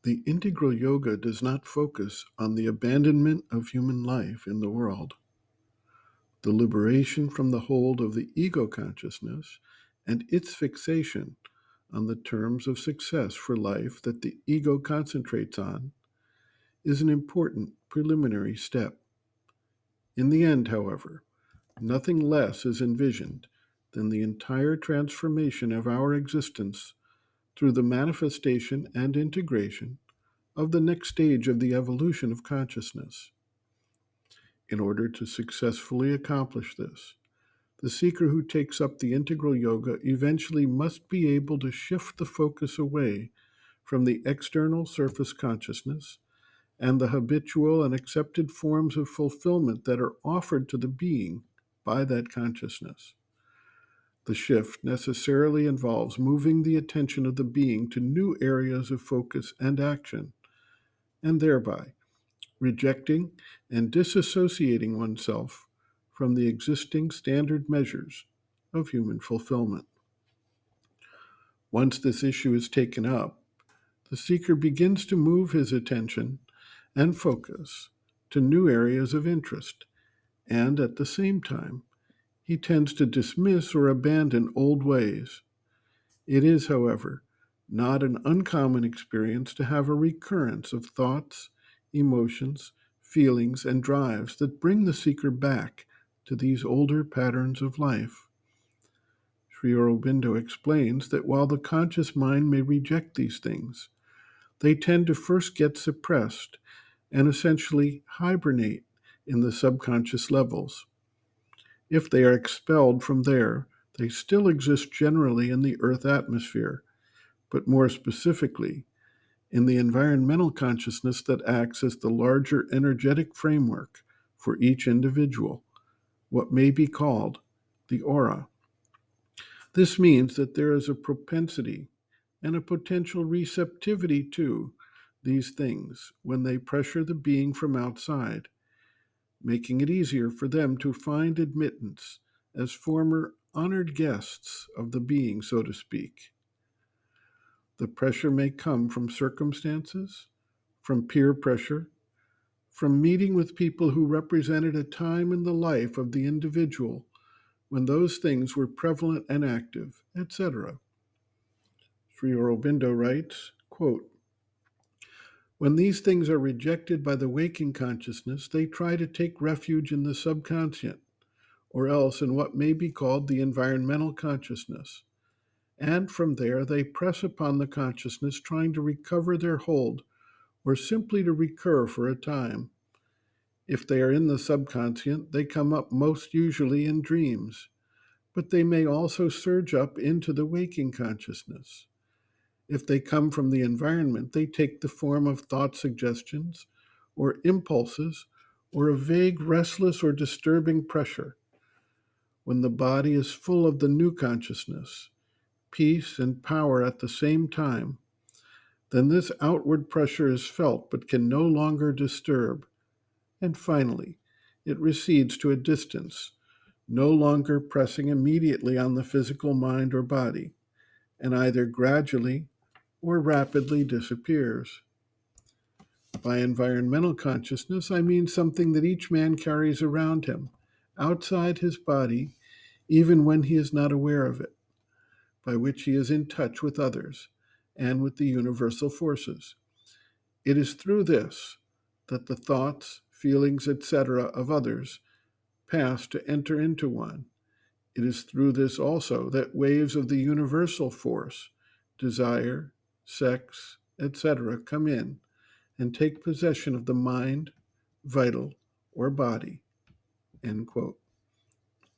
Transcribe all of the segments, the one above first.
The integral yoga does not focus on the abandonment of human life in the world, the liberation from the hold of the ego consciousness, and its fixation on the terms of success for life that the ego concentrates on is an important preliminary step. In the end, however, nothing less is envisioned than the entire transformation of our existence through the manifestation and integration of the next stage of the evolution of consciousness. In order to successfully accomplish this, the seeker who takes up the integral yoga eventually must be able to shift the focus away from the external surface consciousness and the habitual and accepted forms of fulfillment that are offered to the being by that consciousness. The shift necessarily involves moving the attention of the being to new areas of focus and action, and thereby rejecting and disassociating oneself from the existing standard measures of human fulfillment. Once this issue is taken up, the seeker begins to move his attention and focus to new areas of interest, and at the same time, he tends to dismiss or abandon old ways. It is, however, not an uncommon experience to have a recurrence of thoughts, emotions, feelings, and drives that bring the seeker back to these older patterns of life. Sri Aurobindo explains that while the conscious mind may reject these things, they tend to first get suppressed and essentially hibernate in the subconscious levels. If they are expelled from there, they still exist generally in the Earth atmosphere, but more specifically, in the environmental consciousness that acts as the larger energetic framework for each individual, what may be called the aura. This means that there is a propensity and a potential receptivity to these things when they pressure the being from outside, making it easier for them to find admittance as former honored guests of the being, so to speak. The pressure may come from circumstances, from peer pressure, from meeting with people who represented a time in the life of the individual when those things were prevalent and active, etc. Sri Aurobindo writes, quote, "When these things are rejected by the waking consciousness, they try to take refuge in the subconscient, or else in what may be called the environmental consciousness. And from there, they press upon the consciousness, trying to recover their hold or simply to recur for a time. If they are in the subconscient, they come up most usually in dreams, but they may also surge up into the waking consciousness. If they come from the environment, they take the form of thought suggestions or impulses or a vague, restless, or disturbing pressure. When the body is full of the new consciousness, peace, and power at the same time, then this outward pressure is felt but can no longer disturb. And finally, it recedes to a distance, no longer pressing immediately on the physical mind or body, and either gradually or rapidly disappears. By environmental consciousness, I mean something that each man carries around him, outside his body, even when he is not aware of it, by which he is in touch with others and with the universal forces. It is through this that the thoughts, feelings, etc. of others pass to enter into one. It is through this also that waves of the universal force, desire, sex, etc., come in and take possession of the mind, vital, or body." End quote.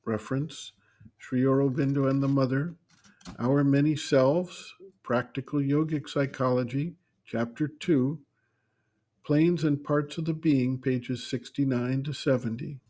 Reference, Sri Aurobindo and the Mother, Our Many Selves, Practical Yogic Psychology, Chapter 2, Planes and Parts of the Being, pages 69 to 70.